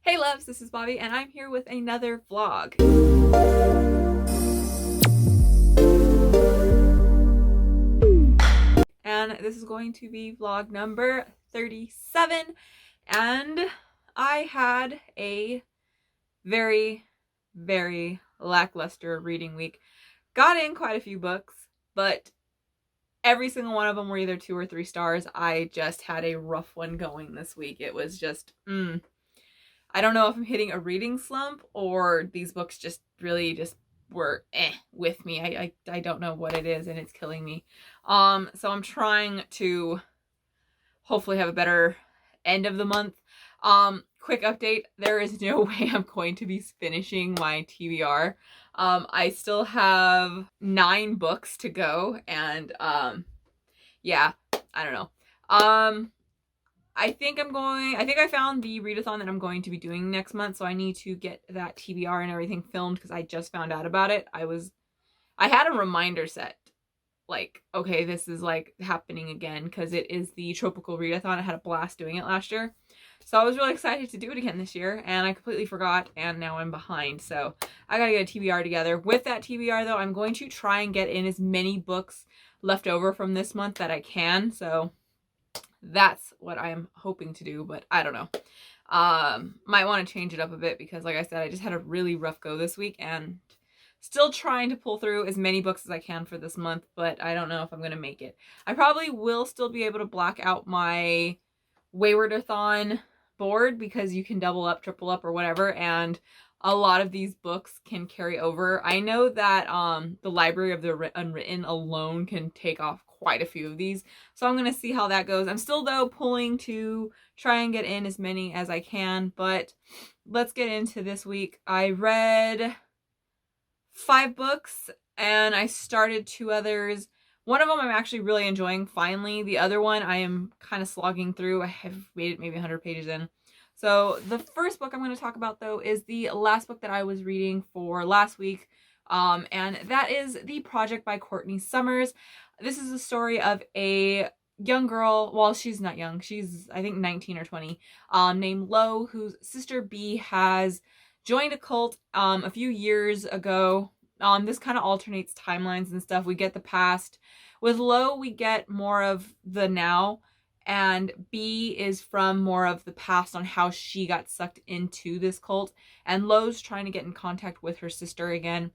Hey loves, this is Bobby and I'm here with another vlog. And this is going to be vlog number 37, and I had a very, very lackluster reading week. Got in quite a few books, but every single one of them were either 2 or 3 stars. I just had a rough one going this week. It was just, I don't know if I'm hitting a reading slump or these books just really just were with me. I don't know what it is, and it's killing me. So I'm trying to hopefully have a better end of the month. Quick update, there is no way I'm going to be finishing my TBR. I still have 9 books to go, and yeah, I don't know. I think I found the readathon that I'm going to be doing next month, so I need to get that TBR and everything filmed because I just found out about it. I had a reminder set, like, okay, this is like happening again because it is the tropical readathon. I had a blast doing it last year. So I was really excited to do it again this year, and I completely forgot, and now I'm behind. So I gotta get a TBR together. With that TBR though, I'm going to try and get in as many books left over from this month that I can. So that's what I'm hoping to do, but I don't know. Might want to change it up a bit because, like I said, I just had a really rough go this week and still trying to pull through as many books as I can for this month, but I don't know if I'm going to make it. I probably will still be able to block out my Waywardathon board because you can double up, triple up, or whatever, and a lot of these books can carry over. I know that the Library of the Unwritten alone can take off quite a few of these, so I'm gonna see how that goes. I'm still though pulling to try and get in as many as I can, but let's get into this week. I read 5 books and I started 2 others. One of them I'm actually really enjoying finally. The other one I am kind of slogging through. I have made it maybe 100 pages in. So the first book I'm going to talk about though is the last book that I was reading for last week, and that is The Project by Courtney Summers. This is the story of a young girl, well, she's not young, she's I think 19 or 20, named Lo, whose sister B has joined a cult a few years ago. This kind of alternates timelines and stuff. We get the past. With Lo, we get more of the now, and B is from more of the past on how she got sucked into this cult, and Lo's trying to get in contact with her sister again.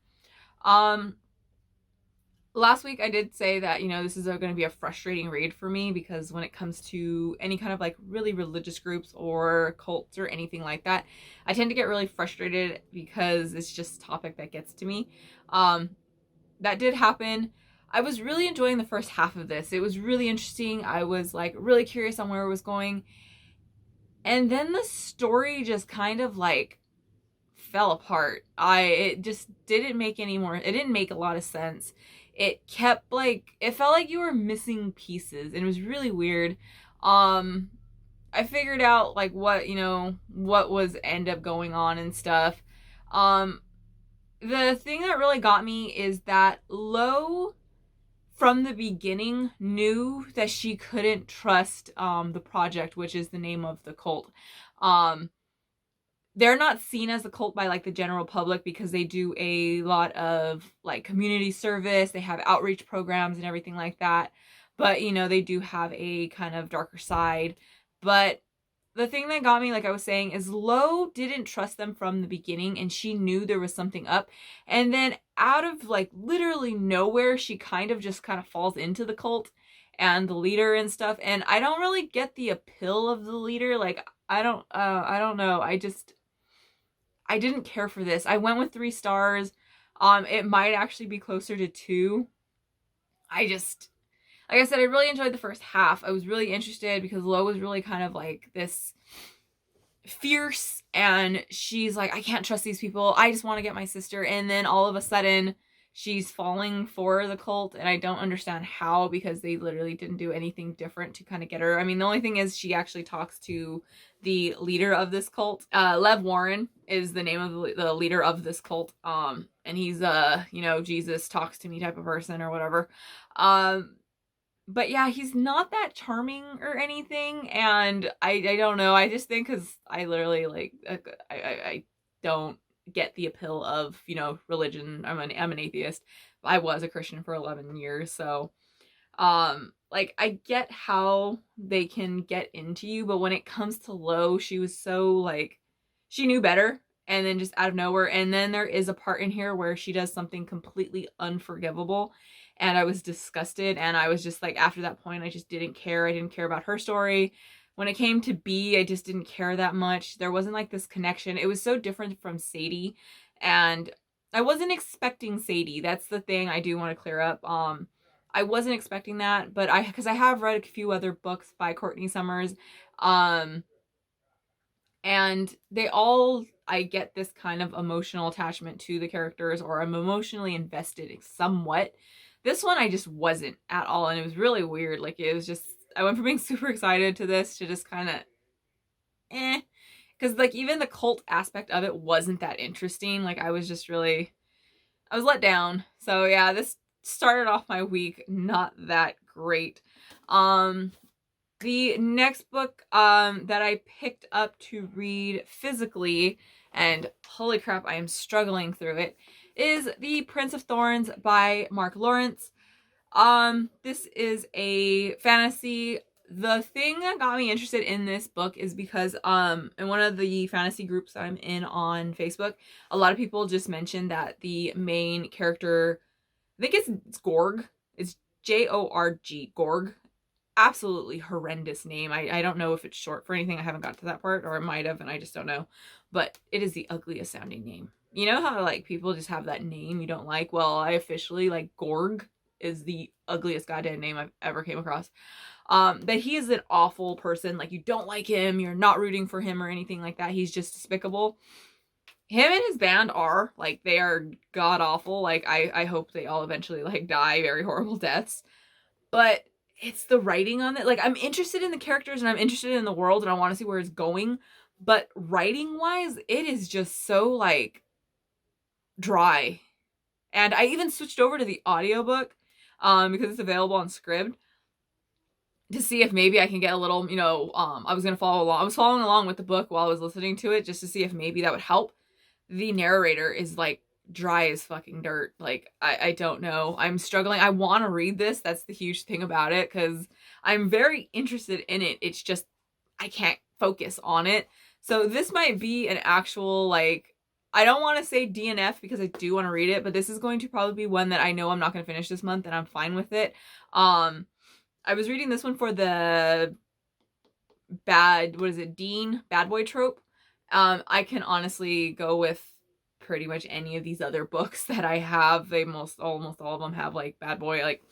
Last week I did say that, this is going to be a frustrating read for me because when it comes to any kind of like really religious groups or cults or anything like that, I tend to get really frustrated because it's just a topic that gets to me. That did happen. I was really enjoying the first half of this. It was really interesting. I was like really curious on where it was going. And then the story just kind of like fell apart. It just didn't make it didn't make a lot of sense. It kept it felt like you were missing pieces, and it was really weird. I figured out like what was end up going on and stuff. The thing that really got me is that Lo from the beginning knew that she couldn't trust the project, which is the name of the cult. They're not seen as a cult by like the general public because they do a lot of like community service. They have outreach programs and everything like that. But they do have a kind of darker side. But the thing that got me, like I was saying, is Lo didn't trust them from the beginning, and she knew there was something up. And then out of like literally nowhere, she kind of falls into the cult and the leader and stuff. And I don't really get the appeal of the leader. Like I don't know. I didn't care for this. I went with 3 stars. It might actually be closer to 2. Like I said, I really enjoyed the first half. I was really interested because Lo was really kind of like this fierce, and she's like, I can't trust these people. I just want to get my sister. And then all of a sudden, she's falling for the cult, and I don't understand how because they literally didn't do anything different to kind of get her. I mean, the only thing is she actually talks to the leader of this cult. Lev Warren is the name of the leader of this cult. And he's Jesus talks to me type of person or whatever. but yeah, he's not that charming or anything, and I don't know. I just think because I literally like I don't get the appeal of religion. I'm an atheist. I was a Christian for 11 years, so like I get how they can get into you, but when it comes to Lo, she was so like she knew better, and then just out of nowhere. And then there is a part in here where she does something completely unforgivable, and I was disgusted, and I was just like, after that point I just didn't care. I didn't care about her story. When it came to B, I just didn't care that much. There wasn't like this connection. It was so different from Sadie, and I wasn't expecting Sadie. That's the thing I do want to clear up. I wasn't expecting that, but because I have read a few other books by Courtney Summers, and they all, I get this kind of emotional attachment to the characters, or I'm emotionally invested somewhat. This one I just wasn't at all, and it was really weird. Like, it was just, I went from being super excited to this to just kind of because like even the cult aspect of it wasn't that interesting. Like, I was just really, I was let down. So yeah, this started off my week not that great. The next book that I picked up to read physically, and holy crap, I am struggling through it, is The Prince of Thorns by Mark Lawrence. This is a fantasy. The thing that got me interested in this book is because in one of the fantasy groups I'm in on Facebook, a lot of people just mentioned that the main character, I think it's Gorg. It's Jorg. Gorg. Absolutely horrendous name. I don't know if it's short for anything. I haven't got to that part, or it might have, and I just don't know. But it is the ugliest sounding name. You know how like people just have that name you don't like? Well, I officially like Gorg is the ugliest goddamn name I've ever came across. That he is an awful person. Like, you don't like him, you're not rooting for him or anything like that. He's just despicable. Him and his band are like, they are god awful. Like, I hope they all eventually like die very horrible deaths. But it's the writing on it. Like, I'm interested in the characters and I'm interested in the world and I want to see where it's going. But writing wise, it is just so like dry. And I even switched over to the audiobook because it's available on Scribd to see if maybe I can get a little, I was going to follow along. I was following along with the book while I was listening to it just to see if maybe that would help. The narrator is like dry as fucking dirt. Like, I don't know. I'm struggling. I want to read this. That's the huge thing about it, because I'm very interested in it. It's just, I can't focus on it. So this might be an actual, like, I don't want to say DNF because I do want to read it, but this is going to probably be one that I know I'm not going to finish this month, and I'm fine with it. I was reading this one for the Dean bad boy trope. I can honestly go with pretty much any of these other books that I have. They almost all of them have like bad boy. Like,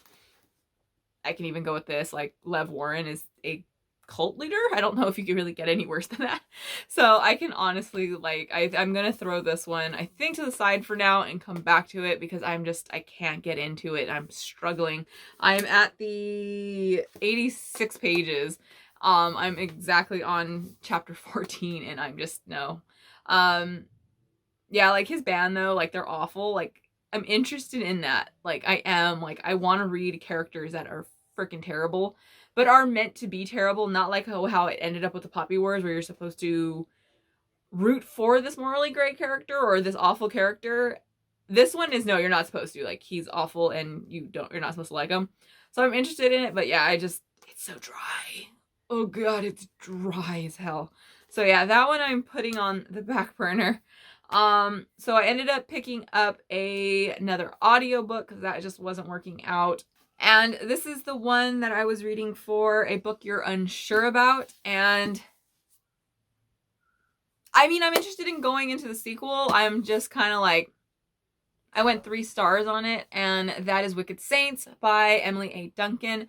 I can even go with this. Like, Lev Warren is a cult leader. I don't know if you can really get any worse than that. So I can honestly, like, I'm gonna throw this one, I think, to the side for now and come back to it because I can't get into it. I'm struggling. I'm at the 86 pages. I'm exactly on chapter 14 and I'm just, no. Yeah, like his band though, like they're awful. Like, I'm interested in that. Like, I am, like, I want to read characters that are freaking terrible, but are meant to be terrible, not like how it ended up with the Poppy Wars, where you're supposed to root for this morally great character or this awful character. This one is, no, you're not supposed to. Like, he's awful and you're not supposed to like him. So I'm interested in it, but yeah, it's so dry. Oh god, it's dry as hell. So yeah, that one I'm putting on the back burner. So I ended up picking up another audiobook because that just wasn't working out. And this is the one that I was reading for A Book You're Unsure About. And I mean, I'm interested in going into the sequel. I'm just kind of like, I went 3 stars on it, and that is Wicked Saints by Emily A. Duncan.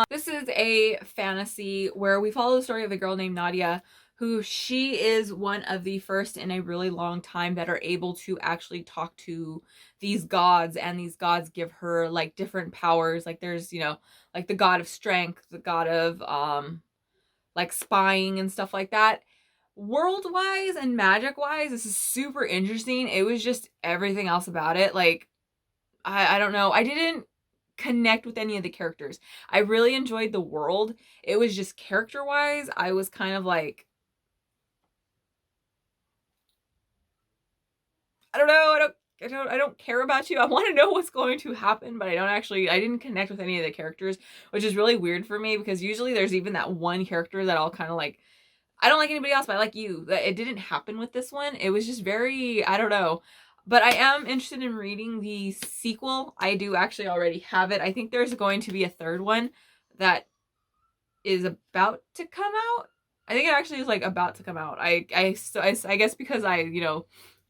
This is a fantasy where we follow the story of a girl named Nadia, who she is one of the first in a really long time that are able to actually talk to these gods, and these gods give her like different powers. Like, there's, like the god of strength, the god of like spying and stuff like that. World wise and magic wise, this is super interesting. It was just everything else about it. Like, I don't know. I didn't connect with any of the characters. I really enjoyed the world. It was just character-wise, I was kind of like, I don't know, I don't care about you. I want to know what's going to happen, but I didn't connect with any of the characters, which is really weird for me because usually there's even that one character that I'll kind of like, I don't like anybody else, but I like you. It didn't happen with this one. It was just very, I don't know. But I am interested in reading the sequel. I do actually already have it. I think there's going to be a third one that is about to come out. I think it actually is like about to come out. I guess because I,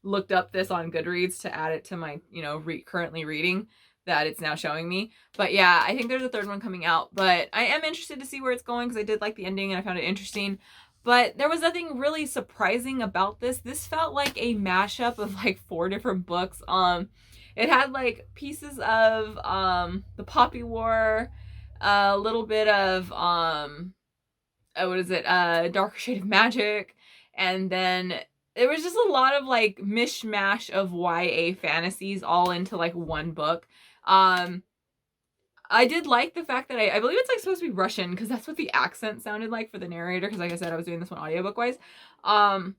looked up this on Goodreads to add it to my, currently reading, that it's now showing me. But yeah, I think there's a third one coming out. But I am interested to see where it's going because I did like the ending and I found it interesting. But there was nothing really surprising about this. This felt like a mashup of like 4 different books. It had like pieces of the Poppy War, a little bit of Darker Shade of Magic, and then there was just a lot of like mishmash of YA fantasies all into like one book. I did like the fact that I believe it's like supposed to be Russian because that's what the accent sounded like for the narrator, because like I said, I was doing this one audiobook wise. I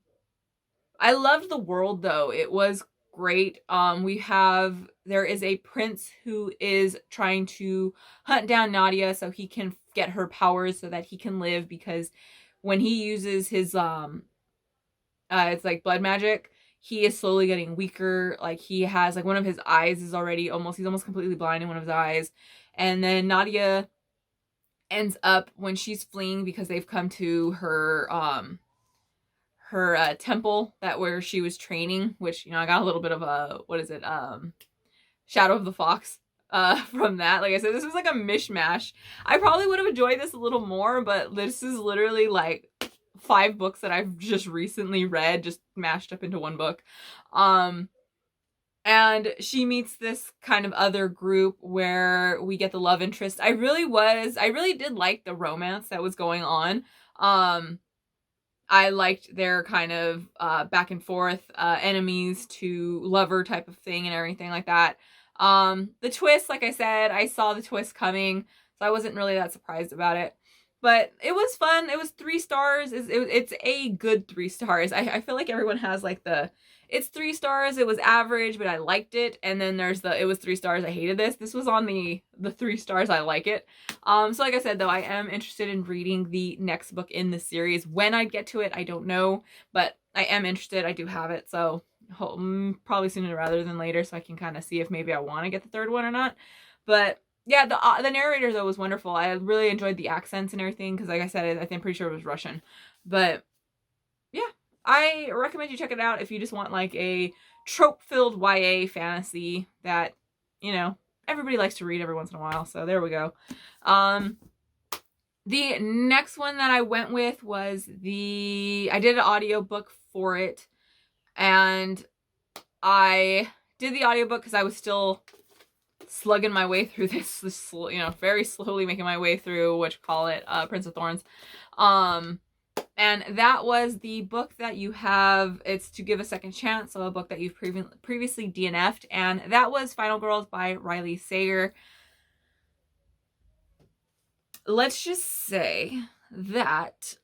loved the world though. It was great. There is a prince who is trying to hunt down Nadia so he can get her powers so that he can live, because when he uses his it's like blood magic, he is slowly getting weaker. Like he has like one of his eyes is already he's almost completely blind in one of his eyes. And then Nadia ends up, when she's fleeing because they've come to her temple where she was training, which, I got a little bit of a, Shadow of the Fox from that. Like I said, this was like a mishmash. I probably would have enjoyed this a little more, but this is literally like 5 books that I've just recently read, just mashed up into one book. And she meets this kind of other group where we get the love interest. I really did like the romance that was going on. I liked their kind of back and forth, enemies to lover type of thing and everything like that. The twist, like I said, I saw the twist coming, so I wasn't really that surprised about it. But it was fun. It was 3 stars. It's a good 3 stars. I feel like everyone has like it's 3 stars. It was average, but I liked it. And then there's it was 3 stars. I hated this. This was on the 3 stars. I like it. So like I said, though, I am interested in reading the next book in the series. When I get to it, I don't know, but I am interested. I do have it. So probably sooner rather than later, so I can kind of see if maybe I want to get the 3rd one or not. But yeah, the narrator though was wonderful. I really enjoyed the accents and everything because, like I said, I'm pretty sure it was Russian. But yeah, I recommend you check it out if you just want like a trope-filled YA fantasy that, everybody likes to read every once in a while. So there we go. The next one that I went with was I did an audiobook for it, and I did the audiobook because I was still slugging my way through this, very slowly making my way through, Prince of Thorns. And that was the book that you have, it's To Give a Second Chance, so a book that you've previously DNF'd, and that was Final Girls by Riley Sager. Let's just say that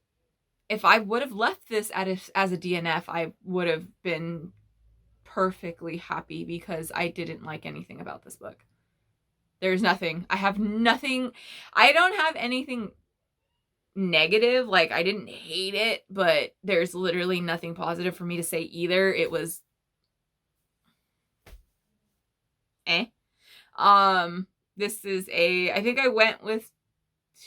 if I would have left this as a DNF, I would have been perfectly happy because I didn't like anything about this book. There's nothing. I have nothing. I don't have anything negative. Like, I didn't hate it, but there's literally nothing positive for me to say either. It was this is I think I went with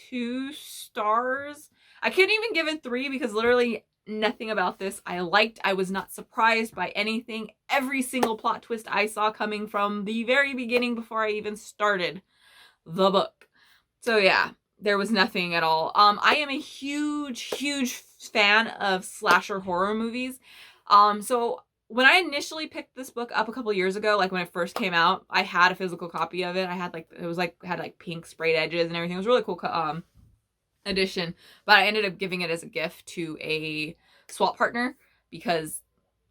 2 stars. I couldn't even give it 3 because literally nothing about this I liked. I was not surprised by anything. Every single plot twist I saw coming from the very beginning before I even started the book. So yeah, there was nothing at all. I am a huge fan of slasher horror movies. So when I initially picked this book up a couple years ago, like when it first came out, I had a physical copy of it. I had had pink sprayed edges and everything. It was really cool edition, but I ended up giving it as a gift to a swap partner because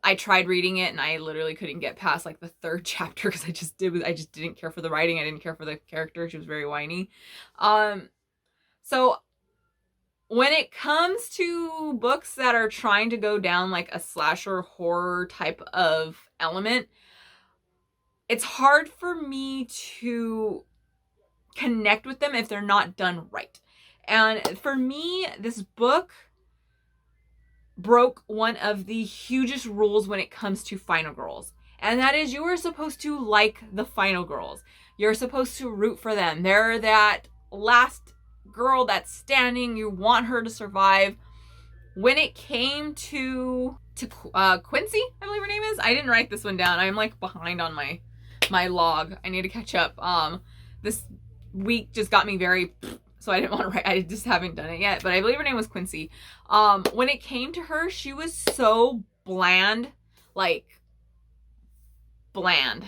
I tried reading it and I literally couldn't get past like the third chapter because I just didn't care for the writing. I didn't care for the character. She was very whiny. So when it comes to books that are trying to go down like a slasher horror type of element, it's hard for me to connect with them if they're not done right. And for me, this book broke one of the hugest rules when it comes to final girls. And that is, you are supposed to like the final girls. You're supposed to root for them. They're that last girl that's standing. You want her to survive. When it came to Quincy, I believe her name is. I didn't write this one down. I'm like behind on my log. I need to catch up. This week just got me very, so I didn't want to write. I just haven't done it yet. But I believe her name was Quincy. When it came to her, she was so bland, like bland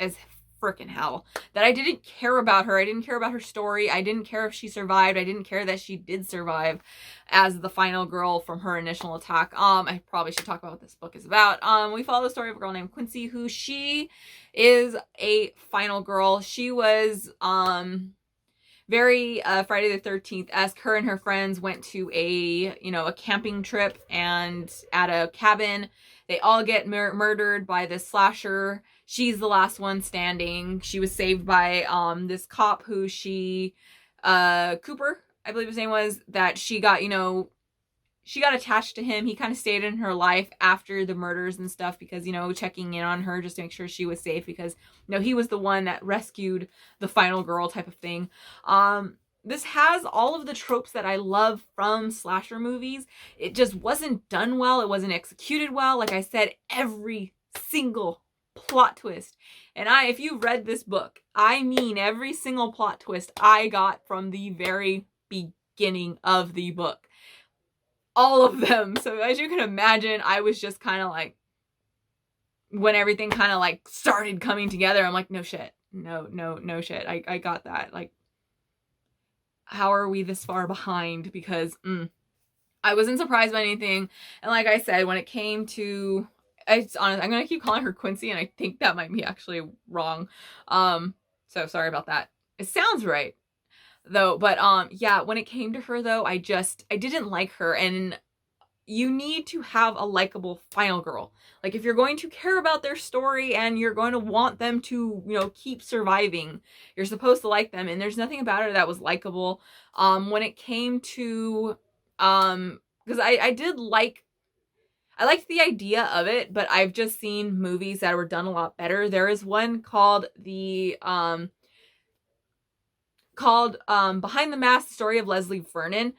as freaking hell, that I didn't care about her. I didn't care about her story. I didn't care if she survived. I didn't care that she did survive as the final girl from her initial attack. I probably should talk about what this book is about. We follow the story of a girl named Quincy, who she is a final girl. She was very Friday the 13th-esque. Her and her friends went to a camping trip, and at a cabin they all get murdered by this slasher. She's the last one standing. She was saved by this cop who she Cooper, I believe his name was, that she got attached to him. He kind of stayed in her life after the murders and stuff because, checking in on her just to make sure she was safe because, he was the one that rescued the final girl type of thing. This has all of the tropes that I love from slasher movies. It just wasn't done well. It wasn't executed well. Like I said, every single plot twist. And if you've read this book, I mean every single plot twist I got from the very beginning of the book. All of them. So as you can imagine, I was just kind of like, when everything kind of like started coming together, I'm like, no shit. No shit. I got that. Like, how are we this far behind? Because I wasn't surprised by anything. And like I said, when it came to, it's honest, I'm going to keep calling her Quincy, and I think that might be actually wrong. So sorry about that. It sounds right though. But yeah, when it came to her though, I didn't like her. And you need to have a likable final girl. Like, if you're going to care about their story and you're going to want them to, keep surviving, you're supposed to like them. And there's nothing about her that was likable. When it came to, because I liked the idea of it, but I've just seen movies that were done a lot better. There is one called Behind the Mask: The Story of Leslie Vernon.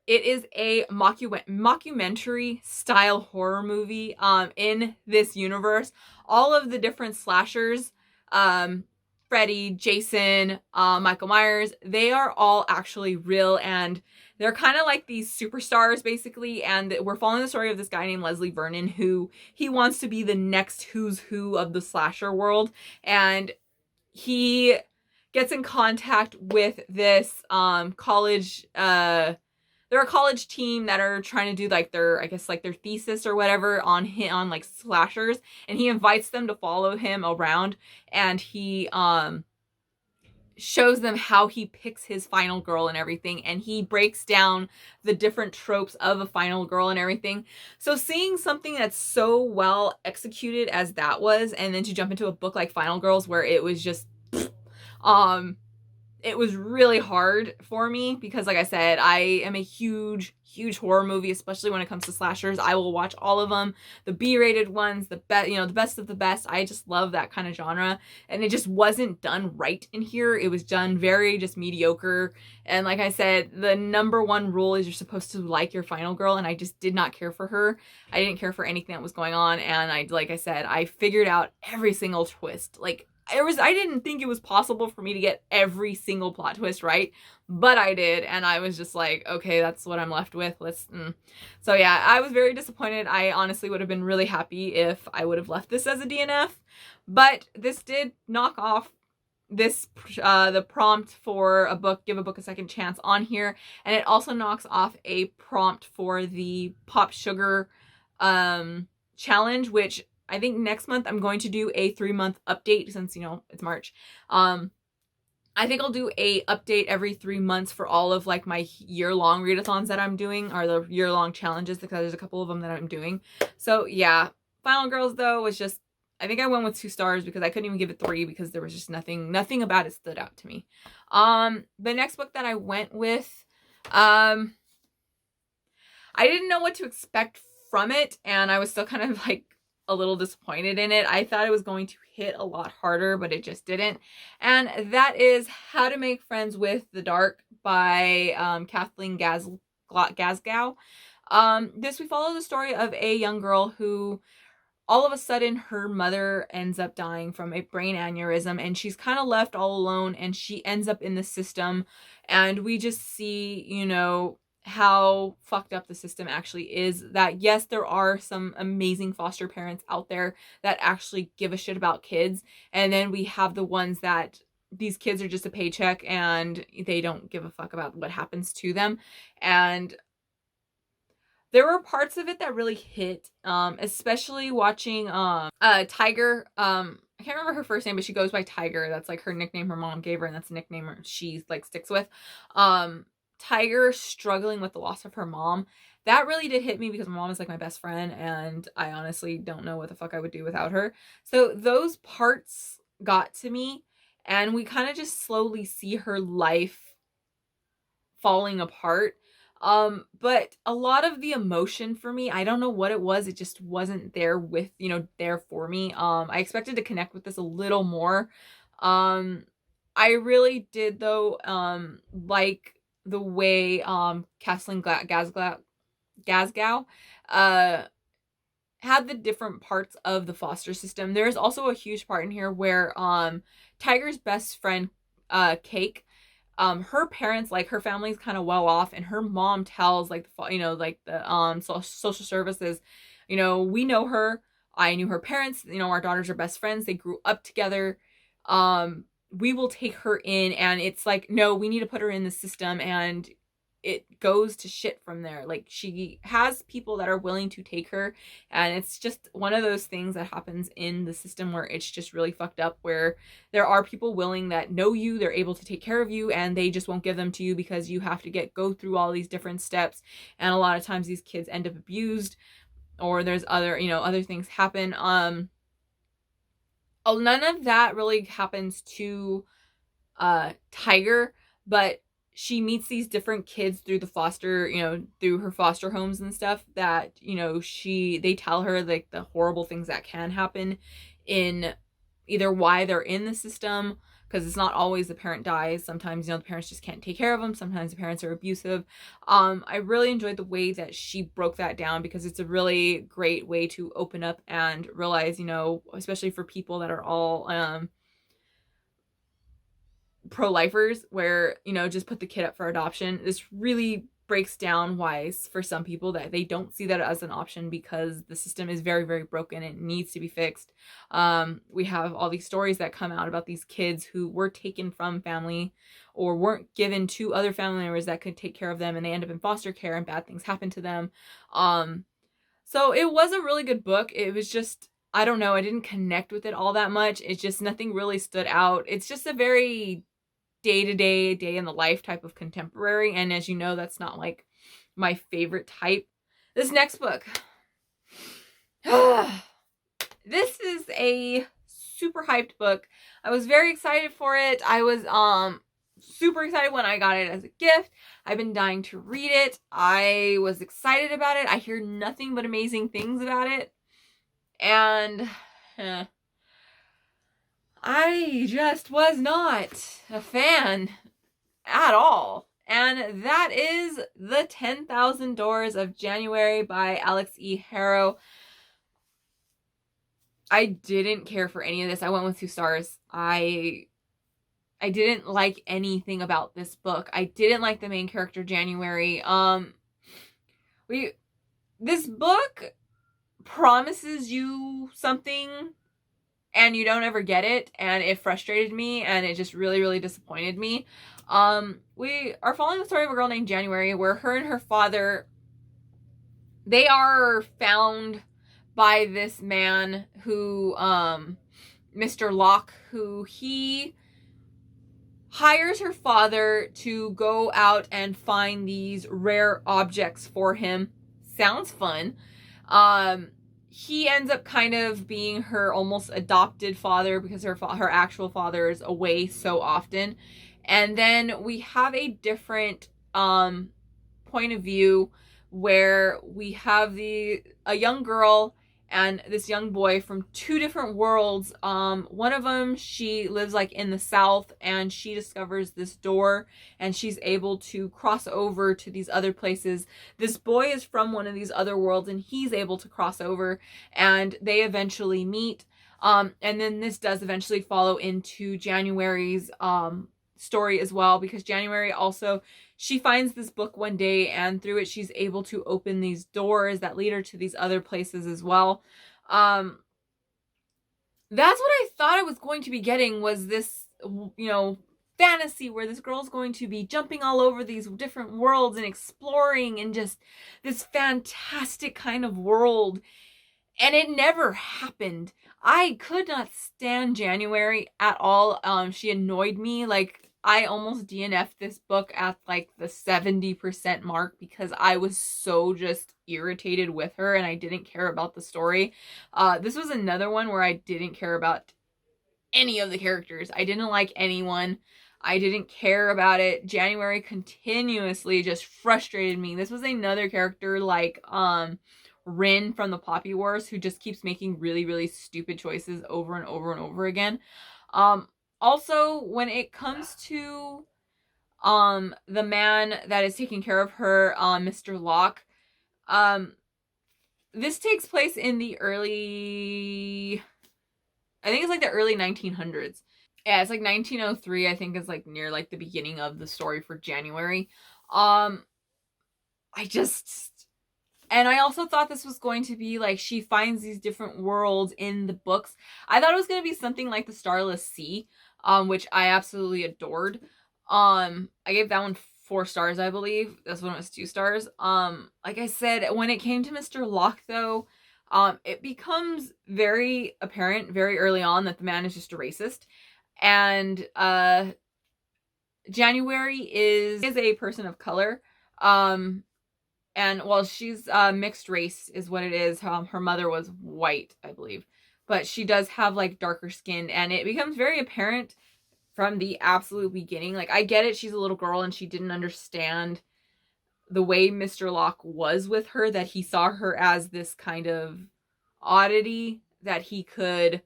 It is a mockumentary style horror movie in this universe. All of the different slashers, Freddy, Jason, Michael Myers, they are all actually real, and they're kind of like these superstars basically. And we're following the story of this guy named Leslie Vernon, who he wants to be the next who's who of the slasher world. And he gets in contact with this college, they're a college team that are trying to do like their thesis or whatever on like slashers, and he invites them to follow him around, and he shows them how he picks his final girl and everything, and he breaks down the different tropes of a final girl and everything. So seeing something that's so well executed as that was, and then to jump into a book like Final Girls where it was just it was really hard for me because, like I said, I am a huge horror movie, especially when it comes to slashers. I will watch all of them, the B-rated ones, the best of the best. I just love that kind of genre, and it just wasn't done right in here. It was done very just mediocre. And like I said, the number one rule is you're supposed to like your final girl, and I just did not care for her. I didn't care for anything that was going on, and I figured out every single twist. I didn't think it was possible for me to get every single plot twist right, but I did, and I was just like, okay, that's what I'm left with. So yeah, I was very disappointed. I honestly would have been really happy if I would have left this as a DNF, but this did knock off the prompt for a book, give a book a second chance on here, and it also knocks off a prompt for the Pop Sugar challenge, which I think next month I'm going to do a 3-month update since, it's March. I think I'll do a update every 3 months for all of like my year-long readathons that I'm doing, or the year-long challenges, because there's a couple of them that I'm doing. So yeah, Final Girls though was just, I think I went with 2 stars because I couldn't even give it 3 because there was just nothing about it stood out to me. The next book that I went with, I didn't know what to expect from it, and I was still kind of like a little disappointed in it. I thought it was going to hit a lot harder, but it just didn't. And that is How to Make Friends with the Dark by Kathleen Gazgow. This, we follow the story of a young girl who all of a sudden her mother ends up dying from a brain aneurysm, and she's kind of left all alone, and she ends up in the system, and we just see, how fucked up the system actually is. That yes, there are some amazing foster parents out there that actually give a shit about kids, and then we have the ones that these kids are just a paycheck and they don't give a fuck about what happens to them. And there were parts of it that really hit, especially watching Tiger. I can't remember her first name, but she goes by Tiger. That's like her nickname her mom gave her, and that's a nickname she like sticks with. Tiger struggling with the loss of her mom. That really did hit me because my mom is like my best friend, and I honestly don't know what the fuck I would do without her. So those parts got to me, and we kind of just slowly see her life falling apart. But a lot of the emotion for me, I don't know what it was. It just wasn't there there for me. I expected to connect with this a little more. I really did though, like the way, Kathleen Gazgow, had the different parts of the foster system. There's also a huge part in here where, Tiger's best friend, Cake, her parents, like her family's kind of well off, and her mom tells like the social services, we know her, I knew her parents, our daughters are best friends, they grew up together, we will take her in. And it's like, no, we need to put her in the system, and it goes to shit from there. Like, she has people that are willing to take her, and it's just one of those things that happens in the system where it's just really fucked up, where there are people willing that know you, they're able to take care of you, and they just won't give them to you because you have to go through all these different steps. And a lot of times these kids end up abused, or there's other things happen. None of that really happens to Tiger, but she meets these different kids through through her foster homes and stuff, that, they tell her like the horrible things that can happen in either why they're in the system, because it's not always the parent dies. Sometimes, the parents just can't take care of them. Sometimes the parents are abusive. I really enjoyed the way that she broke that down, because it's a really great way to open up and realize, especially for people that are all, pro-lifers, where, just put the kid up for adoption. This really breaks down why, for some people, that they don't see that as an option, because the system is very, very broken and needs to be fixed. We have all these stories that come out about these kids who were taken from family, or weren't given to other family members that could take care of them, and they end up in foster care and bad things happen to them. So it was a really good book. It was just, I don't know, I didn't connect with it all that much. It's just, nothing really stood out. It's just a very day-to-day, day in the life type of contemporary, and as you know, that's not like my favorite type. This next book, this is a super hyped book. I was very excited for it. I was super excited when I got it as a gift. I've been dying to read it. I was excited about it. I hear nothing but amazing things about it, and I just was not a fan at all. And that is The 10,000 Doors of January by Alex E. Harrow. I didn't care for any of this. I went with 2 stars. I didn't like anything about this book. I didn't like the main character, January. This book promises you something, and you don't ever get it, and it frustrated me, and it just really, really disappointed me. We are following the story of a girl named January, where her and her father, they are found by this man who, Mr. Locke, who he hires her father to go out and find these rare objects for him. Sounds fun. He ends up kind of being her almost adopted father because her actual father is away so often. And then we have a different point of view where we have a young girl and this young boy from two different worlds. One of them, she lives like in the south, and she discovers this door and she's able to cross over to these other places. This boy is from one of these other worlds and he's able to cross over, and they eventually meet. And then this does eventually follow into January's story as well, because January also, she finds this book one day, and through it she's able to open these doors that lead her to these other places as well. That's what I thought I was going to be getting, was this, fantasy where this girl's going to be jumping all over these different worlds and exploring, and just this fantastic kind of world. And it never happened. I could not stand January at all. She annoyed me. Like, I almost DNF'd this book at like the 70% mark because I was so just irritated with her and I didn't care about the story. This was another one where I didn't care about any of the characters. I didn't like anyone. I didn't care about it. January continuously just frustrated me. This was another character like Rin from the Poppy Wars, who just keeps making really, really stupid choices over and over and over again. Also, when it comes to the man that is taking care of her, Mr. Locke, this takes place in the early, I think it's like the early 1900s. Yeah, it's like 1903, I think, is like near like the beginning of the story for January. And I also thought this was going to be like, she finds these different worlds in the books. I thought it was going to be something like the Starless Sea, which I absolutely adored. I gave that one 4 stars, I believe. This one was 2 stars. Like I said, when it came to Mr. Locke, though, it becomes very apparent very early on that the man is just a racist. And January is a person of color. And well, she's mixed race is what it is. Her mother was white, I believe, but she does have like darker skin, and it becomes very apparent from the absolute beginning. Like, I get it, she's a little girl and she didn't understand the way Mr. Locke was with her, that he saw her as this kind of oddity that he could,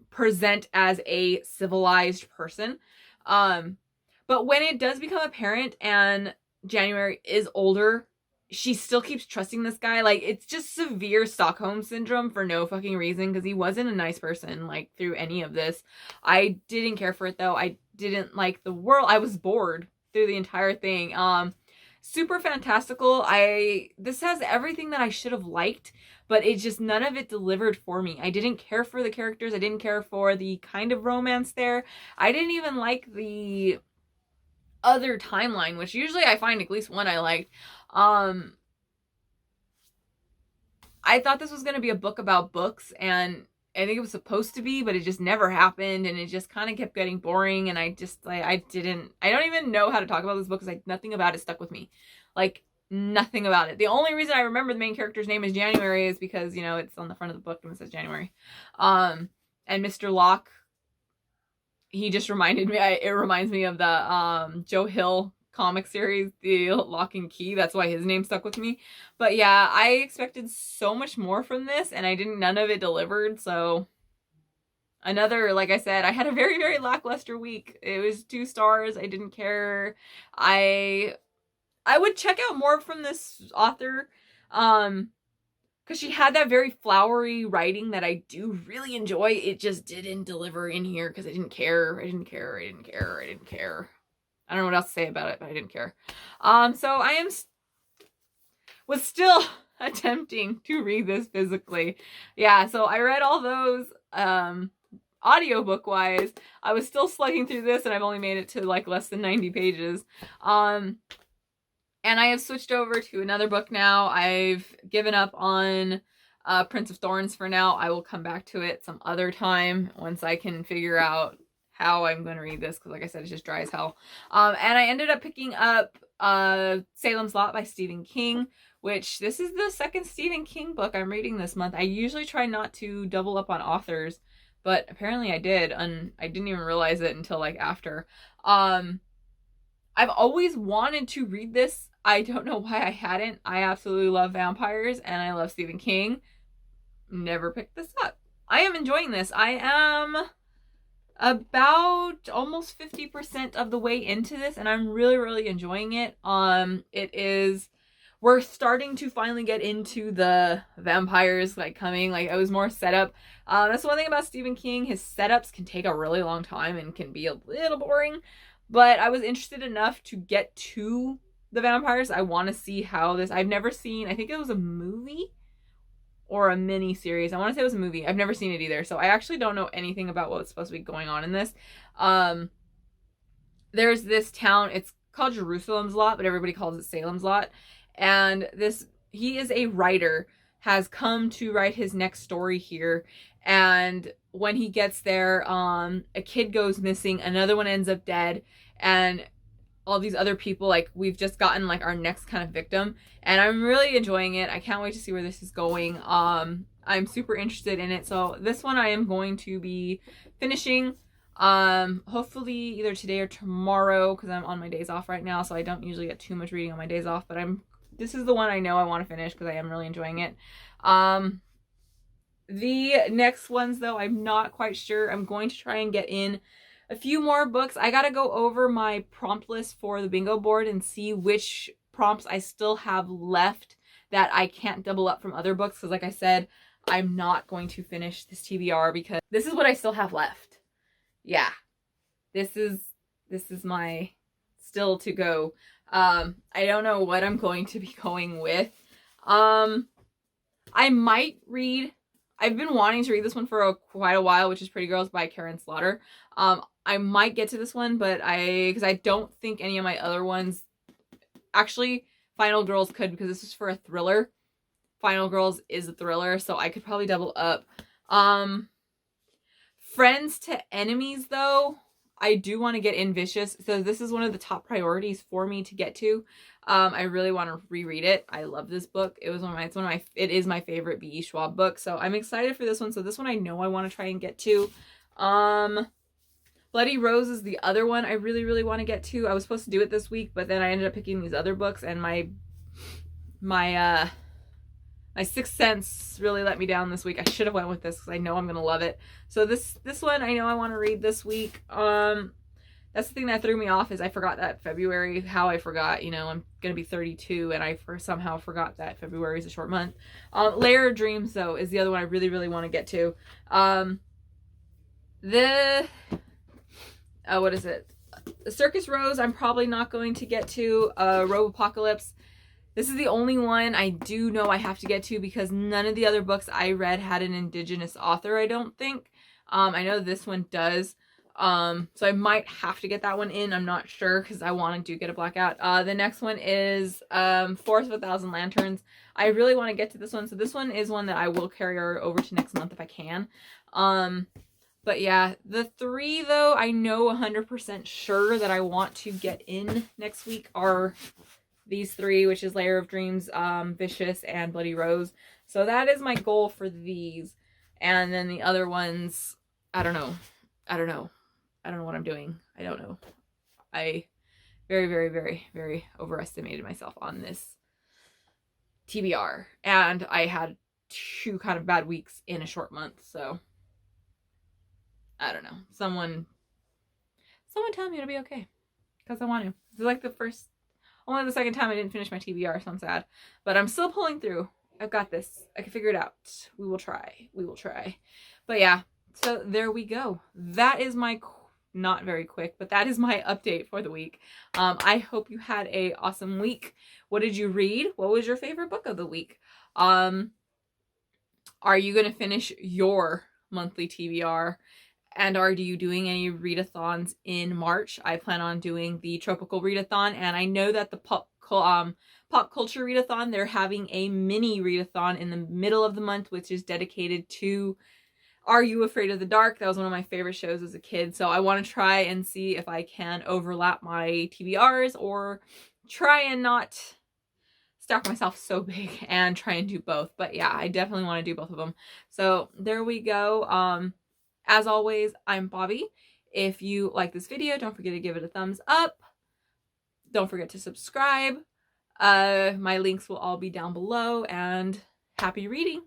present as a civilized person. But when it does become apparent and January is older, she still keeps trusting this guy. Like, it's just severe Stockholm syndrome for no fucking reason, because he wasn't a nice person, like, through any of this. I didn't care for it, though. I didn't like the world. I was bored through the entire thing. Super fantastical. This has everything that I should have liked, but it just, none of it delivered for me. I didn't care for the characters. I didn't care for the kind of romance there. I didn't even like the other timeline, which usually I find at least one I liked. I thought this was going to be a book about books, and I think it was supposed to be, but it just never happened, and it just kind of kept getting boring, and I don't even know how to talk about this book, because nothing about it stuck with me. Like, nothing about it. The only reason I remember the main character's name is January is because, it's on the front of the book and it says January. And Mr. Locke, he just reminded me, it reminds me of the Joe Hill comic series, The Lock and Key. That's why his name stuck with me. But yeah, I expected so much more from this, and none of it delivered. So another, like I said, I had a very, very lackluster week. It was 2 stars. I didn't care. I would check out more from this author, because she had that very flowery writing that I do really enjoy. It just didn't deliver in here because I didn't care. I don't know what else to say about it, but I didn't care. So I was still attempting to read this physically. Yeah, so I read all those audiobook wise. I was still slugging through this, and I've only made it to like less than 90 pages. And I have switched over to another book now. I've given up on Prince of Thorns for now. I will come back to it some other time once I can figure out how I'm going to read this, because like I said, it's just dry as hell. And I ended up picking up Salem's Lot by Stephen King, which this is the second Stephen King book I'm reading this month. I usually try not to double up on authors, but apparently I did, and I didn't even realize it until like after. I've always wanted to read this. I don't know why I hadn't. I absolutely love vampires and I love Stephen King. Never picked this up. I am enjoying this. I am about almost 50% of the way into this, and I'm really, really enjoying it. We're starting to finally get into the vampires like coming. Like, it was more setup. That's one thing about Stephen King. His setups can take a really long time and can be a little boring. But I was interested enough to get to the vampires. I want to see how this... I've never seen... I think it was a movie or a mini series. I want to say it was a movie. I've never seen it either. So I actually don't know anything about what's supposed to be going on in this. There's this town. It's called Jerusalem's Lot, but everybody calls it Salem's Lot. And he is a writer, has come to write his next story here. And when he gets there, a kid goes missing, another one ends up dead, and all these other people, like, we've just gotten like our next kind of victim, and I'm really enjoying it. I can't wait to see where this is going. I'm super interested in it. So this one I am going to be finishing, hopefully either today or tomorrow, because I'm on my days off right now, so I don't usually get too much reading on my days off, but this is the one I know I want to finish because I am really enjoying it. The next ones, though, I'm not quite sure. I'm going to try and get in a few more books. I gotta go over my prompt list for the bingo board and see which prompts I still have left that I can't double up from other books, because like I said, I'm not going to finish this TBR because this is what I still have left. Yeah. This is my still to go. I don't know what I'm going to be going with. I might read... I've been wanting to read this one for quite a while, which is Pretty Girls by Karen Slaughter. I might get to this one, but because I don't think any of my other ones... Actually, Final Girls could, because this is for a thriller. Final Girls is a thriller, so I could probably double up. Friends to Enemies, though, I do want to get in Vicious, so this is one of the top priorities for me to get to. I really want to reread it. I love this book. It is my favorite B.E. Schwab book, so I'm excited for this one. So this one I know I want to try and get to. Bloody Rose is the other one I really, really want to get to. I was supposed to do it this week, but then I ended up picking these other books, and my sixth sense really let me down this week. I should have went with this because I know I'm gonna love it. So this one I know I want to read this week. That's the thing that threw me off, is I forgot that February. How I forgot, I'm gonna be 32, and I somehow forgot that February is a short month. Lair of Dreams, though, is the other one I really, really want to get to. What is it? The Circus Rose, I'm probably not going to get to. Robe Apocalypse. This is the only one I do know I have to get to, because none of the other books I read had an Indigenous author, I don't think. I know this one does. So I might have to get that one in. I'm not sure, because I want to get a blackout. The next one is Forest of a Thousand Lanterns. I really want to get to this one. So this one is one that I will carry over to next month if I can. But yeah, the three, though, I know 100% sure that I want to get in next week are these three, which is Lair of Dreams, Vicious, and Bloody Rose. So that is my goal for these. And then the other ones, I don't know what I'm doing. I don't know. I very, very, very, very overestimated myself on this TBR. And I had 2 kind of bad weeks in a short month, so I don't know. Someone tell me it'll be okay, because I want to. This is like only the second time I didn't finish my TBR, so I'm sad. But I'm still pulling through. I've got this. I can figure it out. We will try. But yeah, so there we go. That is my, not very quick, but that is my update for the week. I hope you had a awesome week. What did you read? What was your favorite book of the week? Are you going to finish your monthly TBR? And are you doing any readathons in March? I plan on doing the Tropical Readathon, and I know that the pop culture readathon. They're having a mini readathon in the middle of the month, which is dedicated to Are You Afraid of the Dark? That was one of my favorite shows as a kid, so I want to try and see if I can overlap my TBRs or try and not stack myself so big and try and do both. But yeah, I definitely want to do both of them. So there we go. As always, I'm Bobby. If you like this video, don't forget to give it a thumbs up. Don't forget to subscribe. My links will all be down below, and happy reading.